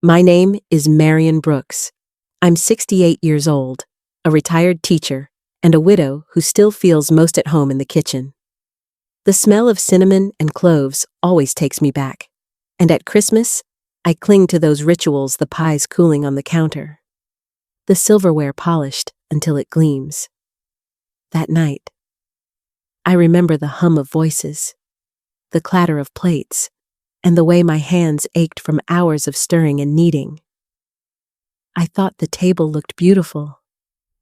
My name is Marion Brooks. I'm 68 years old, a retired teacher, and a widow who still feels most at home in the kitchen. The smell of cinnamon and cloves always takes me back, and at Christmas, I cling to those rituals, the pies cooling on the counter, the silverware polished until it gleams. That night, I remember the hum of voices, the clatter of plates, and the way my hands ached from hours of stirring and kneading. I thought the table looked beautiful,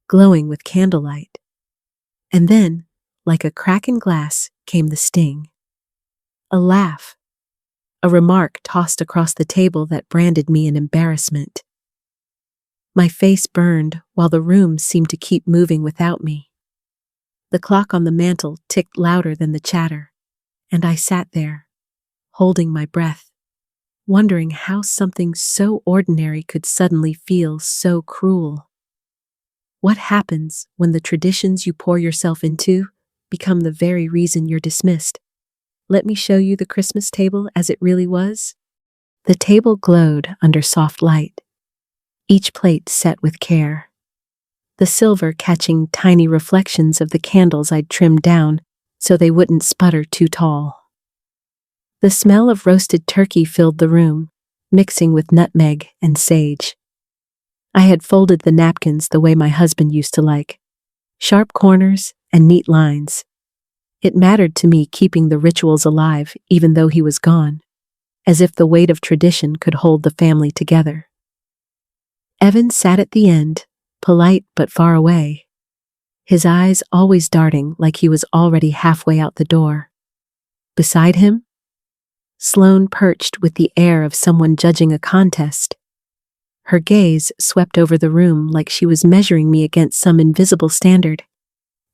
glowing with candlelight. And then, like a crack in glass, came the sting. A laugh. A remark tossed across the table that branded me an embarrassment. My face burned while the room seemed to keep moving without me. The clock on the mantel ticked louder than the chatter, and I sat there, holding my breath, wondering how something so ordinary could suddenly feel so cruel. What happens when the traditions you pour yourself into become the very reason you're dismissed? Let me show you the Christmas table as it really was. The table glowed under soft light, each plate set with care, the silver catching tiny reflections of the candles I'd trimmed down so they wouldn't sputter too tall. The smell of roasted turkey filled the room, mixing with nutmeg and sage. I had folded the napkins the way my husband used to like, sharp corners and neat lines. It mattered to me keeping the rituals alive even though he was gone, as if the weight of tradition could hold the family together. Evan sat at the end, polite but far away, his eyes always darting like he was already halfway out the door. Beside him, Sloane perched with the air of someone judging a contest. Her gaze swept over the room like she was measuring me against some invisible standard,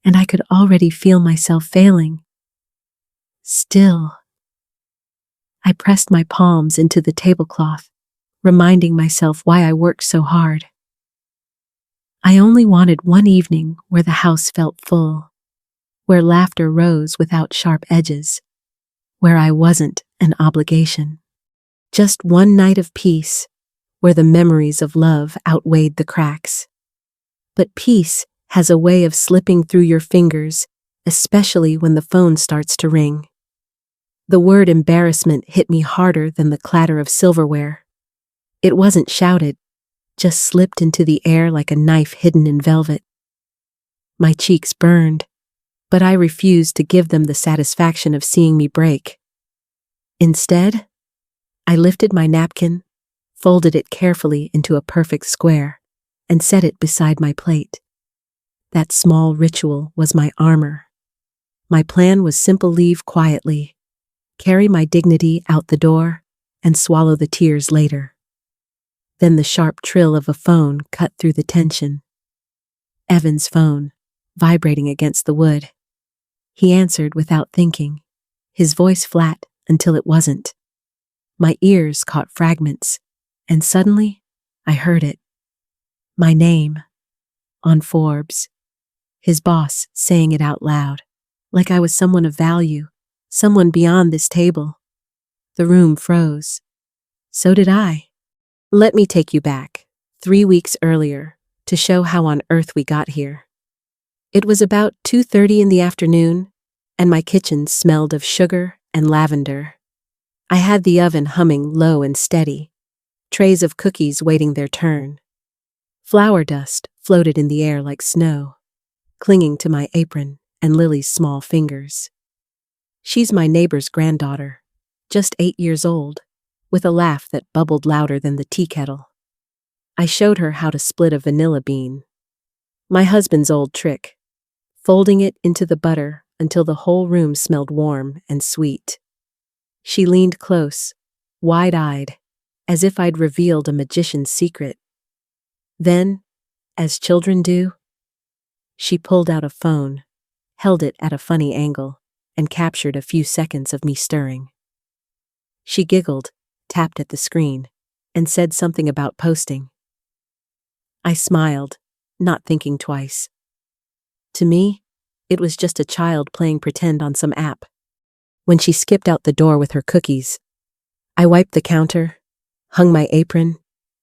and I could already feel myself failing. Still, I pressed my palms into the tablecloth, reminding myself why I worked so hard. I only wanted one evening where the house felt full, where laughter rose without sharp edges, where I wasn't an obligation. Just one night of peace, where the memories of love outweighed the cracks. But peace has a way of slipping through your fingers, especially when the phone starts to ring. The word embarrassment hit me harder than the clatter of silverware. It wasn't shouted, just slipped into the air like a knife hidden in velvet. My cheeks burned, but I refused to give them the satisfaction of seeing me break. Instead, I lifted my napkin, folded it carefully into a perfect square, and set it beside my plate. That small ritual was my armor. My plan was simple: leave quietly, carry my dignity out the door, and swallow the tears later. Then the sharp trill of a phone cut through the tension. Evan's phone, vibrating against the wood. He answered without thinking, his voice flat until it wasn't. My ears caught fragments, and suddenly I heard it. My name, on Forbes. His boss saying it out loud, like I was someone of value, someone beyond this table. The room froze. So did I. Let me take you back, 3 weeks earlier, to show how on earth we got here. It was about 2:30 in the afternoon, and my kitchen smelled of sugar and lavender. I had the oven humming low and steady, trays of cookies waiting their turn. Flour dust floated in the air like snow, clinging to my apron and Lily's small fingers. She's my neighbor's granddaughter, just 8 years old, with a laugh that bubbled louder than the tea kettle. I showed her how to split a vanilla bean. My husband's old trick, folding it into the butter until the whole room smelled warm and sweet. She leaned close, wide-eyed, as if I'd revealed a magician's secret. Then, as children do, she pulled out a phone, held it at a funny angle, and captured a few seconds of me stirring. She giggled, tapped at the screen, and said something about posting. I smiled, not thinking twice. To me, it was just a child playing pretend on some app. When she skipped out the door with her cookies, I wiped the counter, hung my apron,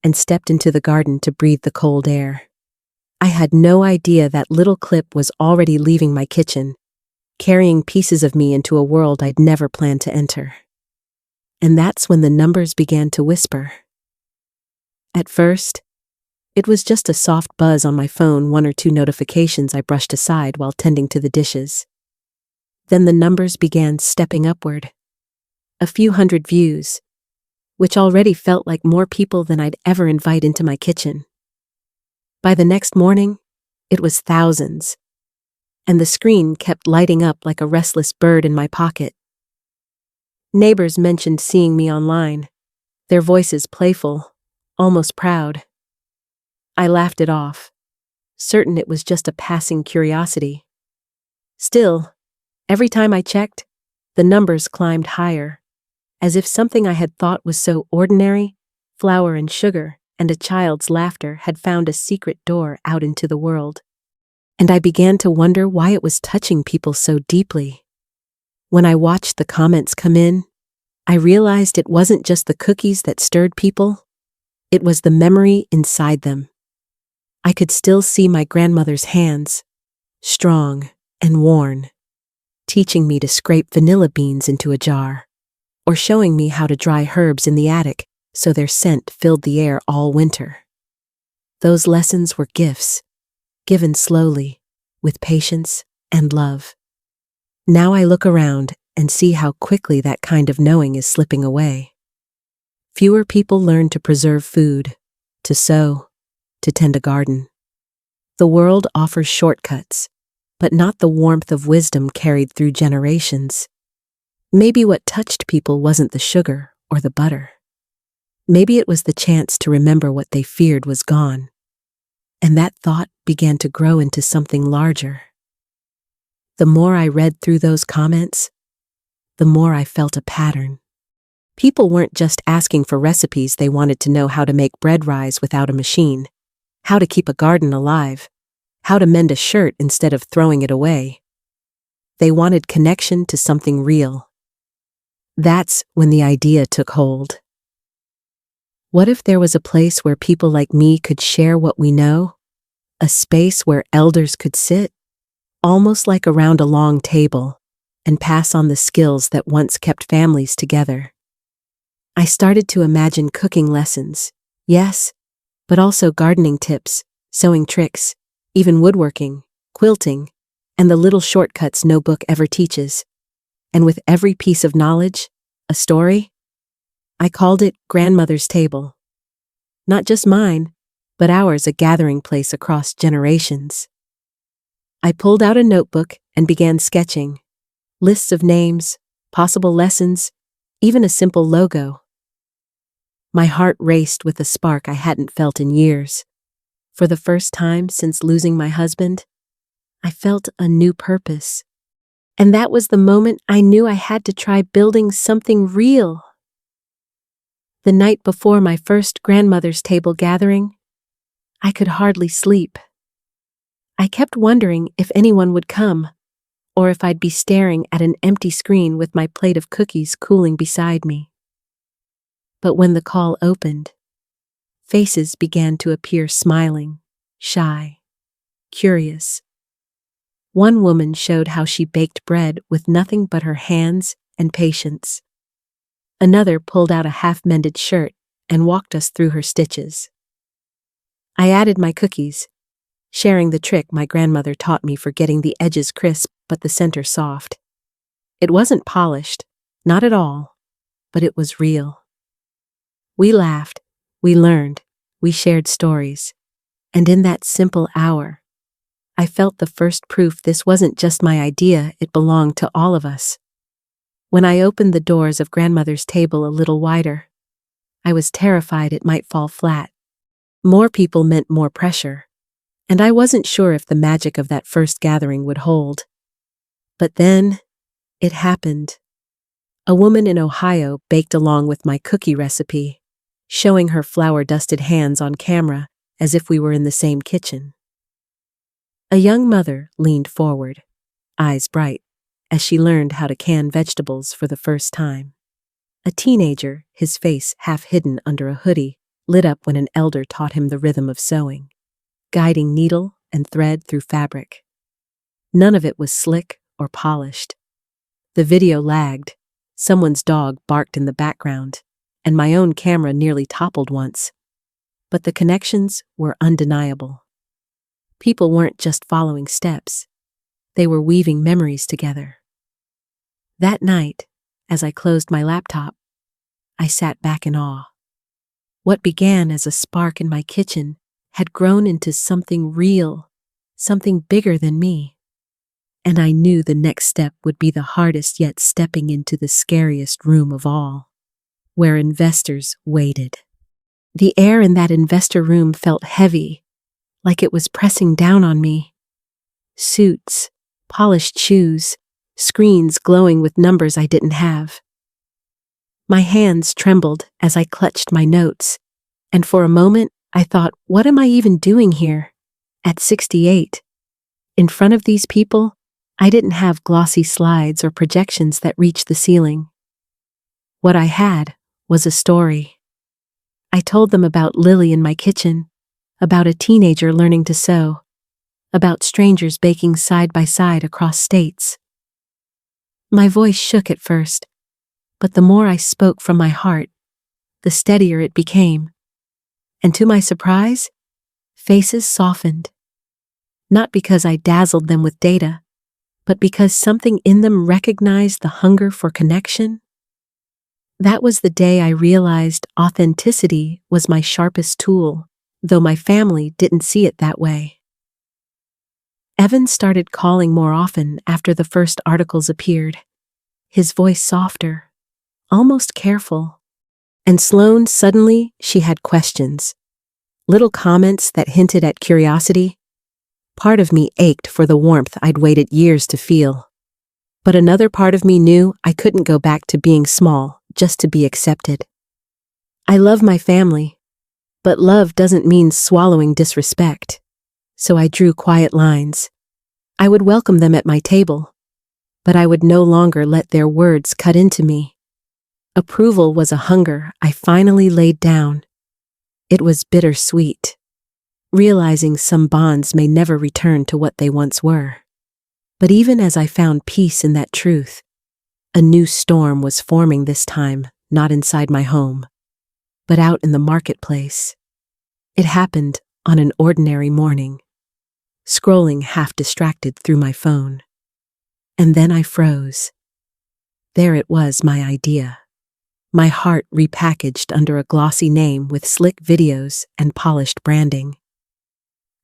and stepped into the garden to breathe the cold air. I had no idea that little clip was already leaving my kitchen, carrying pieces of me into a world I'd never planned to enter. And that's when the numbers began to whisper. At first, it was just a soft buzz on my phone, 1 or 2 notifications I brushed aside while tending to the dishes. Then the numbers began stepping upward. A few hundred views, which already felt like more people than I'd ever invite into my kitchen. By the next morning, it was thousands, and the screen kept lighting up like a restless bird in my pocket. Neighbors mentioned seeing me online, their voices playful, almost proud. I laughed it off, certain it was just a passing curiosity. Still, every time I checked, the numbers climbed higher, as if something I had thought was so ordinary, flour and sugar and a child's laughter, had found a secret door out into the world. And I began to wonder why it was touching people so deeply. When I watched the comments come in, I realized it wasn't just the cookies that stirred people, it was the memory inside them. I could still see my grandmother's hands, strong and worn, teaching me to scrape vanilla beans into a jar, or showing me how to dry herbs in the attic so their scent filled the air all winter. Those lessons were gifts, given slowly, with patience and love. Now I look around and see how quickly that kind of knowing is slipping away. Fewer people learn to preserve food, to sow, to tend a garden. The world offers shortcuts, but not the warmth of wisdom carried through generations. Maybe what touched people wasn't the sugar or the butter. Maybe it was the chance to remember what they feared was gone. And that thought began to grow into something larger. The more I read through those comments, the more I felt a pattern. People weren't just asking for recipes, they wanted to know how to make bread rise without a machine, how to keep a garden alive, how to mend a shirt instead of throwing it away. They wanted connection to something real. That's when the idea took hold. What if there was a place where people like me could share what we know? A space where elders could sit, almost like around a long table, and pass on the skills that once kept families together. I started to imagine cooking lessons, yes, but also gardening tips, sewing tricks, even woodworking, quilting, and the little shortcuts no book ever teaches. And with every piece of knowledge, a story. I called it Grandmother's Table. Not just mine, but ours, a gathering place across generations. I pulled out a notebook and began sketching. Lists of names, possible lessons, even a simple logo. My heart raced with a spark I hadn't felt in years. For the first time since losing my husband, I felt a new purpose. And that was the moment I knew I had to try building something real. The night before my first grandmother's table gathering, I could hardly sleep. I kept wondering if anyone would come, or if I'd be staring at an empty screen with my plate of cookies cooling beside me. But when the call opened, faces began to appear, smiling, shy, curious. One woman showed how she baked bread with nothing but her hands and patience. Another pulled out a half-mended shirt and walked us through her stitches. I added my cookies, sharing the trick my grandmother taught me for getting the edges crisp but the center soft. It wasn't polished, not at all, but it was real. We laughed, we learned, we shared stories, and in that simple hour, I felt the first proof this wasn't just my idea, it belonged to all of us. When I opened the doors of Grandmother's Table a little wider, I was terrified it might fall flat. More people meant more pressure, and I wasn't sure if the magic of that first gathering would hold. But then, it happened. A woman in Ohio baked along with my cookie recipe, showing her flour-dusted hands on camera as if we were in the same kitchen. A young mother leaned forward, eyes bright, as she learned how to can vegetables for the first time. A teenager, his face half hidden under a hoodie, lit up when an elder taught him the rhythm of sewing, guiding needle and thread through fabric. None of it was slick or polished. The video lagged, someone's dog barked in the background, and my own camera nearly toppled once. But the connections were undeniable. People weren't just following steps. They were weaving memories together. That night, as I closed my laptop, I sat back in awe. What began as a spark in my kitchen had grown into something real, something bigger than me. And I knew the next step would be the hardest, yet stepping into the scariest room of all, where investors waited. The air in that investor room felt heavy, like it was pressing down on me. Suits, polished shoes, screens glowing with numbers I didn't have. My hands trembled as I clutched my notes, and for a moment I thought, what am I even doing here? At 68, in front of these people, I didn't have glossy slides or projections that reached the ceiling. What I had was a story. I told them about Lily in my kitchen, about a teenager learning to sew, about strangers baking side by side across states. My voice shook at first, but the more I spoke from my heart, the steadier it became. And to my surprise, faces softened. Not because I dazzled them with data, but because something in them recognized the hunger for connection. That was the day I realized authenticity was my sharpest tool, though my family didn't see it that way. Evan started calling more often after the first articles appeared, his voice softer, almost careful. And Sloane, suddenly, she had questions. Little comments that hinted at curiosity. Part of me ached for the warmth I'd waited years to feel. But another part of me knew I couldn't go back to being small just to be accepted. I love my family, but love doesn't mean swallowing disrespect. So I drew quiet lines. I would welcome them at my table, but I would no longer let their words cut into me. Approval was a hunger I finally laid down. It was bittersweet, realizing some bonds may never return to what they once were. But even as I found peace in that truth, a new storm was forming this time, not inside my home, but out in the marketplace. It happened on an ordinary morning, scrolling half distracted through my phone. And then I froze. There it was, my idea. My heart repackaged under a glossy name with slick videos and polished branding.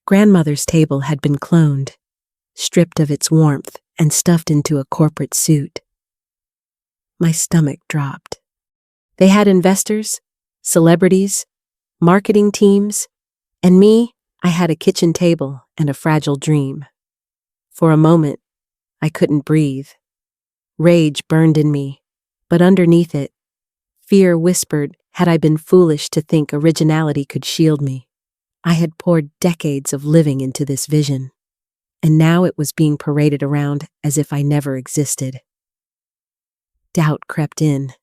Grandmother's table had been cloned, stripped of its warmth and stuffed into a corporate suit. My stomach dropped. They had investors, celebrities, marketing teams, and me, I had a kitchen table and a fragile dream. For a moment, I couldn't breathe. Rage burned in me, but underneath it, fear whispered, had I been foolish to think originality could shield me? I had poured decades of living into this vision, and now it was being paraded around as if I never existed. Doubt crept in.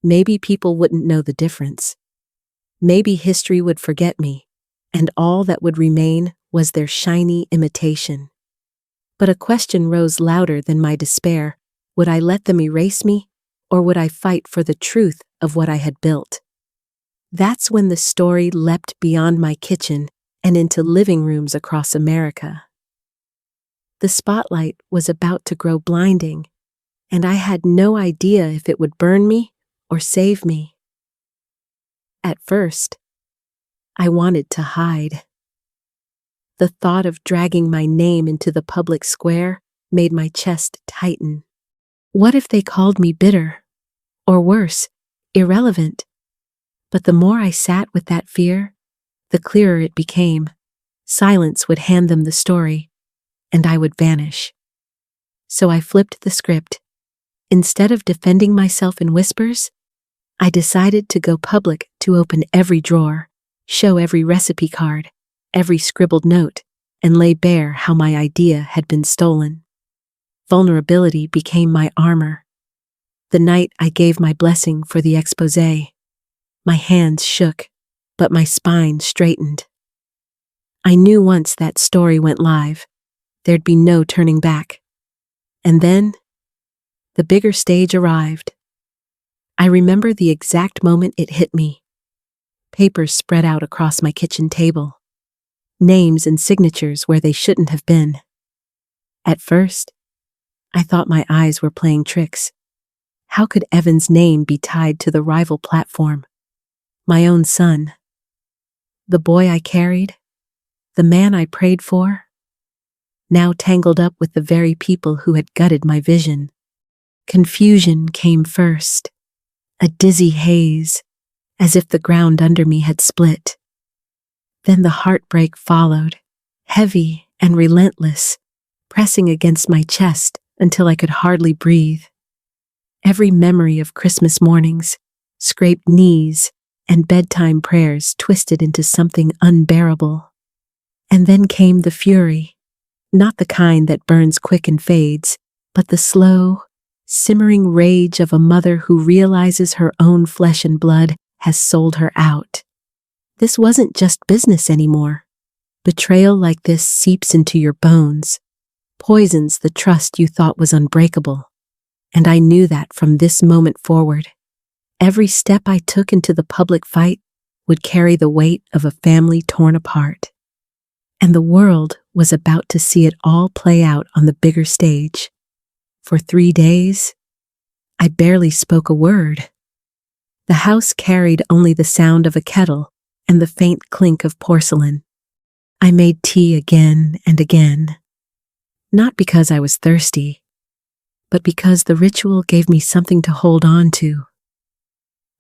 Maybe people wouldn't know the difference. Maybe history would forget me, and all that would remain was their shiny imitation. But a question rose louder than my despair. Would I let them erase me? Or would I fight for the truth of what I had built? That's when the story leapt beyond my kitchen and into living rooms across America. The spotlight was about to grow blinding, and I had no idea if it would burn me or save me. At first, I wanted to hide. The thought of dragging my name into the public square made my chest tighten. What if they called me bitter? Or worse, irrelevant? But the more I sat with that fear, the clearer it became. Silence would hand them the story, and I would vanish. So I flipped the script. Instead of defending myself in whispers, I decided to go public, to open every drawer, show every recipe card, every scribbled note, and lay bare how my idea had been stolen. Vulnerability became my armor. The night I gave my blessing for the exposé, my hands shook, but my spine straightened. I knew once that story went live, there'd be no turning back. And then, the bigger stage arrived. I remember the exact moment it hit me. Papers spread out across my kitchen table. Names and signatures where they shouldn't have been. At first, I thought my eyes were playing tricks. How could Evan's name be tied to the rival platform? My own son. The boy I carried? The man I prayed for? Now tangled up with the very people who had gutted my vision. Confusion came first. A dizzy haze, as if the ground under me had split. Then the heartbreak followed, heavy and relentless, pressing against my chest until I could hardly breathe. Every memory of Christmas mornings, scraped knees, and bedtime prayers twisted into something unbearable. And then came the fury, not the kind that burns quick and fades, but the slow, simmering rage of a mother who realizes her own flesh and blood has sold her out. This wasn't just business anymore. Betrayal like this seeps into your bones, poisons the trust you thought was unbreakable. And I knew that from this moment forward. Every step I took into the public fight would carry the weight of a family torn apart. And the world was about to see it all play out on the bigger stage. For 3 days, I barely spoke a word. The house carried only the sound of a kettle and the faint clink of porcelain. I made tea again and again, not because I was thirsty, but because the ritual gave me something to hold on to.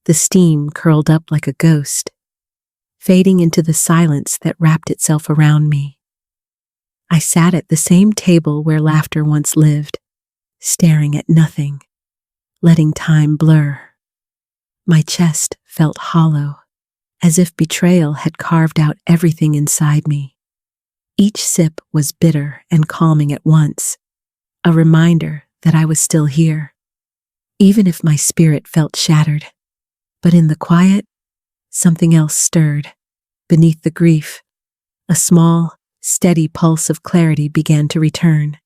The steam curled up like a ghost, fading into the silence that wrapped itself around me. I sat at the same table where laughter once lived, staring at nothing, letting time blur. My chest felt hollow, as if betrayal had carved out everything inside me. Each sip was bitter and calming at once, a reminder that I was still here, even if my spirit felt shattered. But in the quiet, something else stirred. Beneath the grief, a small, steady pulse of clarity began to return.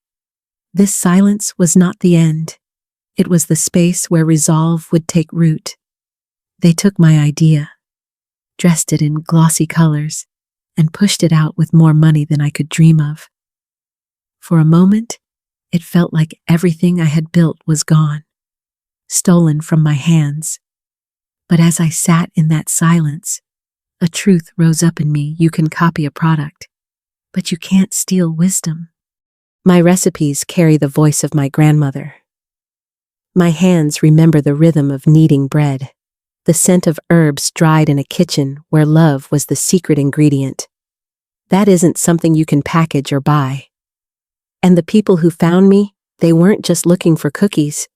This silence was not the end. It was the space where resolve would take root. They took my idea, dressed it in glossy colors, and pushed it out with more money than I could dream of. For a moment, it felt like everything I had built was gone, stolen from my hands. But as I sat in that silence, a truth rose up in me. You can copy a product, but you can't steal wisdom. My recipes carry the voice of my grandmother. My hands remember the rhythm of kneading bread, the scent of herbs dried in a kitchen where love was the secret ingredient. That isn't something you can package or buy. And the people who found me, they weren't just looking for cookies.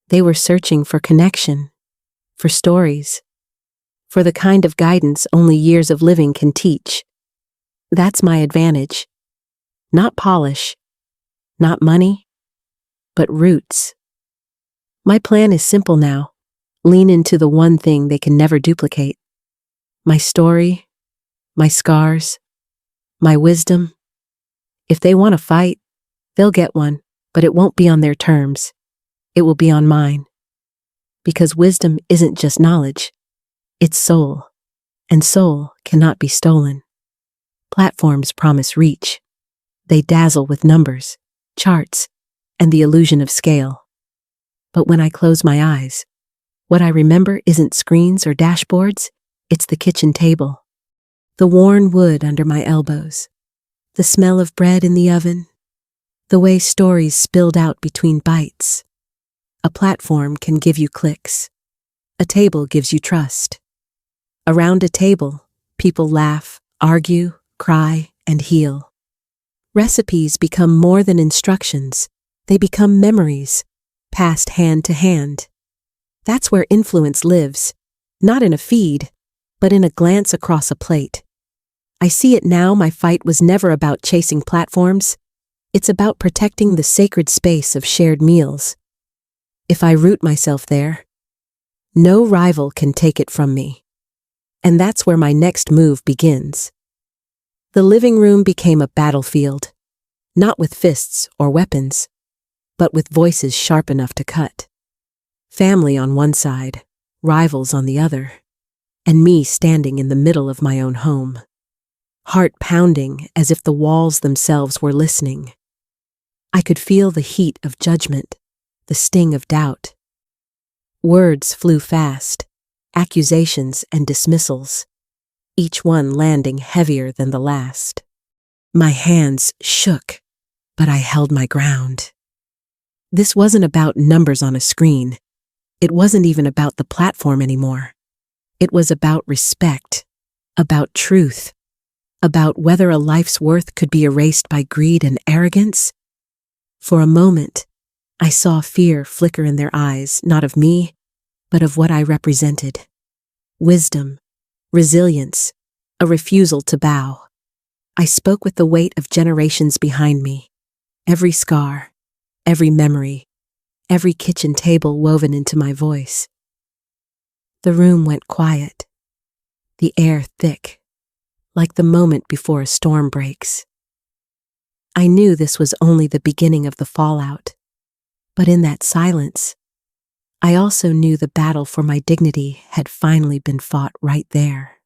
They were searching for connection, for stories, for the kind of guidance only years of living can teach. That's my advantage. Not polish, not money, but roots. My plan is simple now. Lean into the one thing they can never duplicate. My story, my scars, my wisdom. If they want to fight, they'll get one, but it won't be on their terms. It will be on mine. Because wisdom isn't just knowledge, it's soul, and soul cannot be stolen. Platforms promise reach. They dazzle with numbers, charts, and the illusion of scale. But when I close my eyes, what I remember isn't screens or dashboards, it's the kitchen table. The worn wood under my elbows, the smell of bread in the oven, the way stories spilled out between bites. A platform can give you clicks. A table gives you trust. Around a table, people laugh, argue, cry, and heal. Recipes become more than instructions. They become memories, passed hand to hand. That's where influence lives, not in a feed, but in a glance across a plate. I see it now. My fight was never about chasing platforms. It's about protecting the sacred space of shared meals. If I root myself there, no rival can take it from me. And that's where my next move begins. The living room became a battlefield, not with fists or weapons, but with voices sharp enough to cut. Family on one side, rivals on the other, and me standing in the middle of my own home. Heart pounding as if the walls themselves were listening. I could feel the heat of judgment, the sting of doubt. Words flew fast, accusations and dismissals, each one landing heavier than the last. My hands shook, but I held my ground. This wasn't about numbers on a screen. It wasn't even about the platform anymore. It was about respect, about truth, about whether a life's worth could be erased by greed and arrogance. For a moment, I saw fear flicker in their eyes, not of me, but of what I represented. Wisdom, resilience, a refusal to bow. I spoke with the weight of generations behind me. Every scar, every memory, every kitchen table woven into my voice. The room went quiet, the air thick, like the moment before a storm breaks. I knew this was only the beginning of the fallout, but in that silence, I also knew the battle for my dignity had finally been fought right there,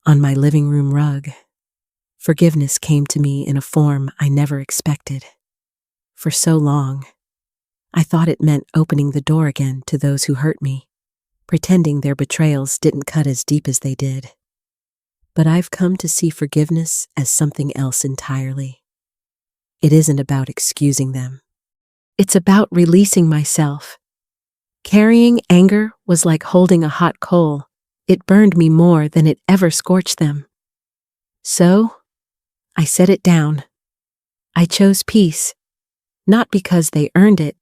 on my living room rug. Forgiveness came to me in a form I never expected. For so long, I thought it meant opening the door again to those who hurt me, pretending their betrayals didn't cut as deep as they did. But I've come to see forgiveness as something else entirely. It isn't about excusing them. It's about releasing myself. Carrying anger was like holding a hot coal. It burned me more than it ever scorched them. So, I set it down. I chose peace, not because they earned it,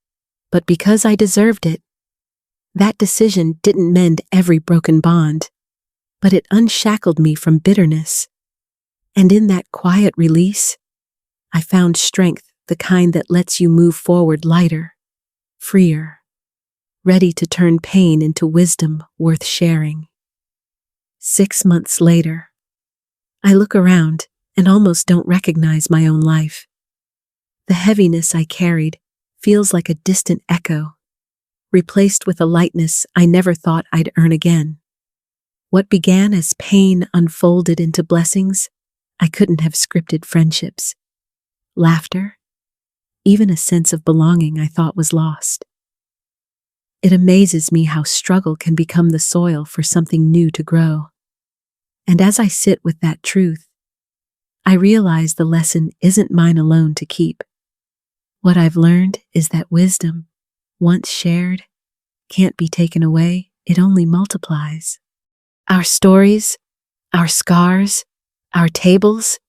but because I deserved it. That decision didn't mend every broken bond, but it unshackled me from bitterness. And in that quiet release, I found strength, the kind that lets you move forward lighter, freer, ready to turn pain into wisdom worth sharing. 6 months later, I look around and almost don't recognize my own life. The heaviness I carried feels like a distant echo, replaced with a lightness I never thought I'd earn again. What began as pain unfolded into blessings I couldn't have scripted: friendships, laughter, even a sense of belonging I thought was lost. It amazes me how struggle can become the soil for something new to grow. And as I sit with that truth, I realize the lesson isn't mine alone to keep. What I've learned is that wisdom, once shared, can't be taken away, it only multiplies. Our stories, our scars, our tables,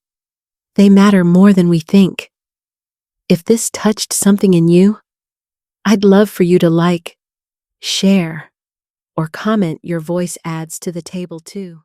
they matter more than we think. If this touched something in you, I'd love for you to like, share, or comment. Your voice adds to the table too.